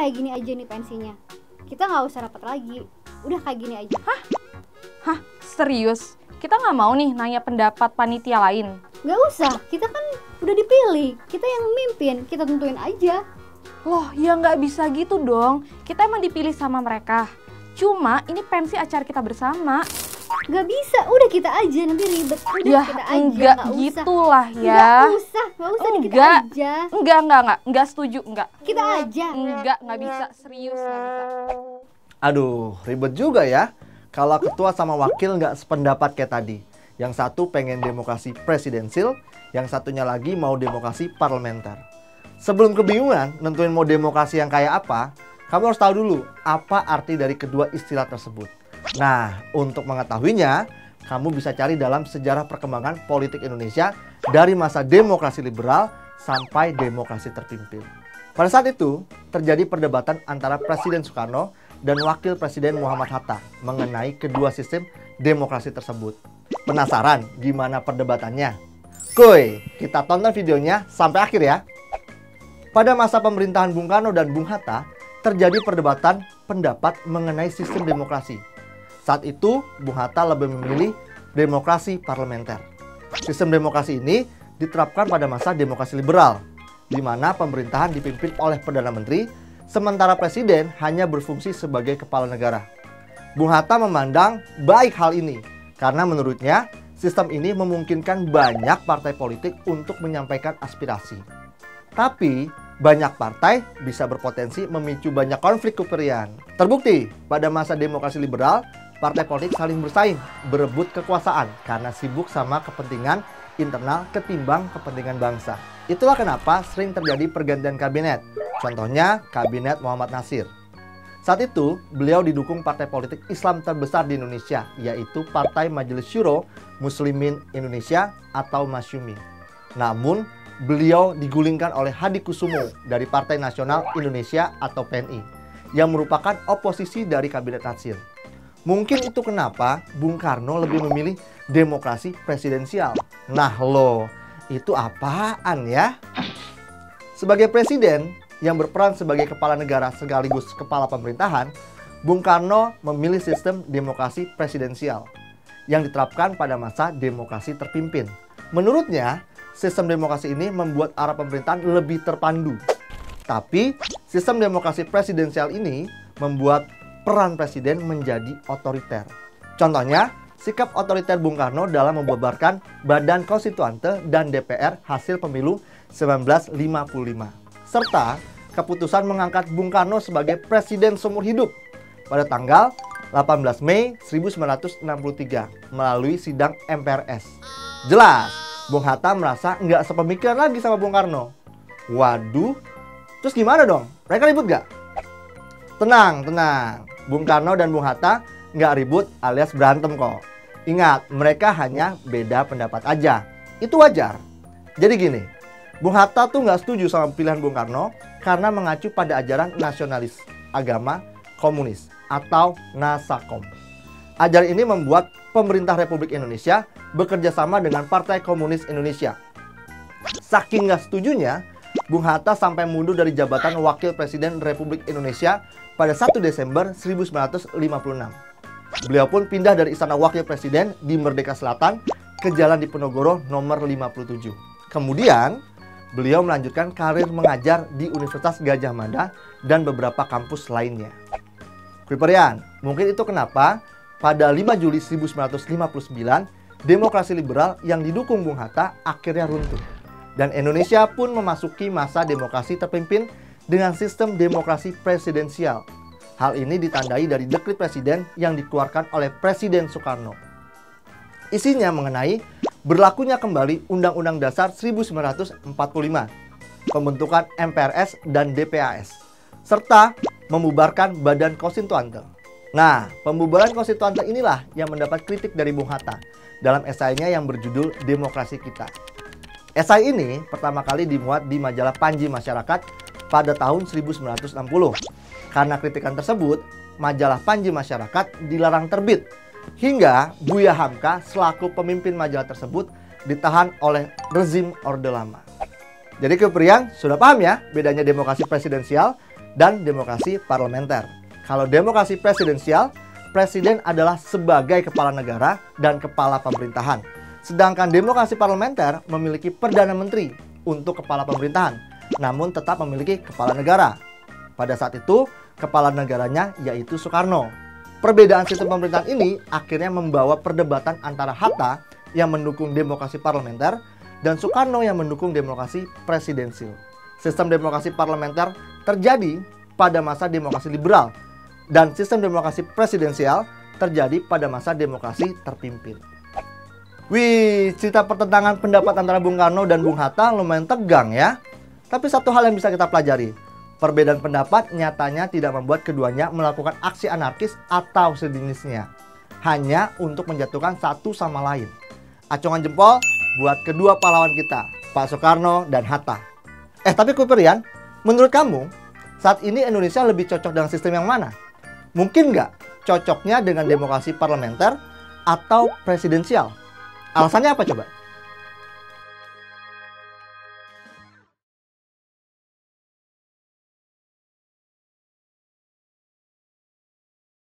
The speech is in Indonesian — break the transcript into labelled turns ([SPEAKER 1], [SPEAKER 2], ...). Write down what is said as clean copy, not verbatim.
[SPEAKER 1] kayak gini aja nih pensinya. Kita nggak usah rapat lagi. Udah kayak gini aja.
[SPEAKER 2] Hah? Serius? Kita nggak mau nih nanya pendapat panitia lain?
[SPEAKER 1] Nggak usah, kita kan udah dipilih. Kita yang memimpin, kita tentuin aja.
[SPEAKER 2] Loh, ya nggak bisa gitu dong. Kita emang dipilih sama mereka. Cuma ini pensi acara kita bersama.
[SPEAKER 1] Nggak bisa, udah kita aja, nanti ribet. Udah
[SPEAKER 2] Ya
[SPEAKER 1] kita aja,
[SPEAKER 2] enggak
[SPEAKER 1] nggak
[SPEAKER 2] gitulah
[SPEAKER 1] usah.
[SPEAKER 2] ya.
[SPEAKER 1] Nggak usah, nih, kita
[SPEAKER 2] Enggak.
[SPEAKER 1] aja.
[SPEAKER 2] Enggak setuju, enggak.
[SPEAKER 1] Kita aja.
[SPEAKER 2] Nggak bisa, serius nggak bisa.
[SPEAKER 3] Aduh, ribet juga ya. Kalau ketua sama wakil nggak sependapat kayak tadi. Yang satu pengen demokrasi presidensil, yang satunya lagi mau demokrasi parlementer. Sebelum kebingungan nentuin mau demokrasi yang kayak apa, kamu harus tahu dulu apa arti dari kedua istilah tersebut. Nah, untuk mengetahuinya, kamu bisa cari dalam sejarah perkembangan politik Indonesia dari masa demokrasi liberal sampai demokrasi terpimpin. Pada saat itu, terjadi perdebatan antara Presiden Soekarno dan Wakil Presiden Muhammad Hatta mengenai kedua sistem demokrasi tersebut. Penasaran gimana perdebatannya? Kuy, kita tonton videonya sampai akhir ya. Pada masa pemerintahan Bung Karno dan Bung Hatta, terjadi perdebatan pendapat mengenai sistem demokrasi. Saat itu, Bung Hatta lebih memilih demokrasi parlementer. Sistem demokrasi ini diterapkan pada masa demokrasi liberal, di mana pemerintahan dipimpin oleh Perdana Menteri, sementara Presiden hanya berfungsi sebagai kepala negara. Bung Hatta memandang baik hal ini, karena menurutnya sistem ini memungkinkan banyak partai politik untuk menyampaikan aspirasi. Tapi, banyak partai bisa berpotensi memicu banyak konflik kepentingan. Terbukti, pada masa demokrasi liberal, partai politik saling bersaing, berebut kekuasaan karena sibuk sama kepentingan internal ketimbang kepentingan bangsa. Itulah kenapa sering terjadi pergantian kabinet. Contohnya, Kabinet Muhammad Nasir. Saat itu, beliau didukung partai politik Islam terbesar di Indonesia, yaitu Partai Majelis Syuro Muslimin Indonesia atau Masyumi. Namun, beliau digulingkan oleh Hadi Kusumo dari Partai Nasional Indonesia atau PNI, yang merupakan oposisi dari Kabinet Nasir. Mungkin itu kenapa Bung Karno lebih memilih demokrasi presidensial. Nah loh, itu apaan ya? Sebagai presiden yang berperan sebagai kepala negara sekaligus kepala pemerintahan, Bung Karno memilih sistem demokrasi presidensial yang diterapkan pada masa demokrasi terpimpin. Menurutnya, sistem demokrasi ini membuat arah pemerintahan lebih terpandu. Tapi, sistem demokrasi presidensial ini membuat peran presiden menjadi otoriter. Contohnya, sikap otoriter Bung Karno dalam membubarkan Badan Konstituante dan DPR hasil pemilu 1955. Serta keputusan mengangkat Bung Karno sebagai presiden seumur hidup pada tanggal 18 Mei 1963 melalui sidang MPRS. Jelas, Bung Hatta merasa nggak sepemikiran lagi sama Bung Karno. Waduh, terus gimana dong? Mereka ribut nggak? Tenang. Bung Karno dan Bung Hatta nggak ribut alias berantem kok. Ingat, mereka hanya beda pendapat aja. Itu wajar. Jadi gini, Bung Hatta tuh nggak setuju sama pilihan Bung Karno karena mengacu pada ajaran nasionalis agama komunis atau Nasakom. Ajaran ini membuat pemerintah Republik Indonesia bekerja sama dengan Partai Komunis Indonesia. Saking nggak setujunya, Bung Hatta sampai mundur dari jabatan Wakil Presiden Republik Indonesia pada 1 Desember 1956. Beliau pun pindah dari Istana Wakil Presiden di Merdeka Selatan ke Jalan Diponegoro nomor 57. Kemudian, beliau melanjutkan karir mengajar di Universitas Gadjah Mada dan beberapa kampus lainnya. Kriperian, mungkin itu kenapa pada 5 Juli 1959, demokrasi liberal yang didukung Bung Hatta akhirnya runtuh. Dan Indonesia pun memasuki masa demokrasi terpimpin dengan sistem demokrasi presidensial. Hal ini ditandai dari dekret presiden yang dikeluarkan oleh Presiden Soekarno. Isinya mengenai berlakunya kembali Undang-Undang Dasar 1945, pembentukan MPRS dan DPAS, serta membubarkan Badan Konstituante. Nah, pembubaran konstituante inilah yang mendapat kritik dari Bung Hatta dalam esainya yang berjudul Demokrasi Kita. Esai ini pertama kali dimuat di majalah Panji Masyarakat pada tahun 1960. Karena kritikan tersebut, majalah Panji Masyarakat dilarang terbit. Hingga Buya Hamka selaku pemimpin majalah tersebut ditahan oleh rezim Orde Lama. Jadi Kepriang sudah paham ya bedanya demokrasi presidensial dan demokrasi parlementer. Kalau demokrasi presidensial, presiden adalah sebagai kepala negara dan kepala pemerintahan. Sedangkan demokrasi parlementer memiliki perdana menteri untuk kepala pemerintahan, namun tetap memiliki kepala negara. Pada saat itu, kepala negaranya yaitu Soekarno. Perbedaan sistem pemerintahan ini akhirnya membawa perdebatan antara Hatta yang mendukung demokrasi parlementer dan Soekarno yang mendukung demokrasi presidensil. Sistem demokrasi parlementer terjadi pada masa demokrasi liberal dan sistem demokrasi presidensial terjadi pada masa demokrasi terpimpin. Wih, cerita pertentangan pendapat antara Bung Karno dan Bung Hatta lumayan tegang ya. Tapi satu hal yang bisa kita pelajari, perbedaan pendapat nyatanya tidak membuat keduanya melakukan aksi anarkis atau sejenisnya, hanya untuk menjatuhkan satu sama lain. Acungan jempol buat kedua pahlawan kita, Pak Soekarno dan Hatta. Tapi Kuperian, menurut kamu, saat ini Indonesia lebih cocok dengan sistem yang mana? Mungkin nggak cocoknya dengan demokrasi parlementer atau presidensial? Alasannya apa coba?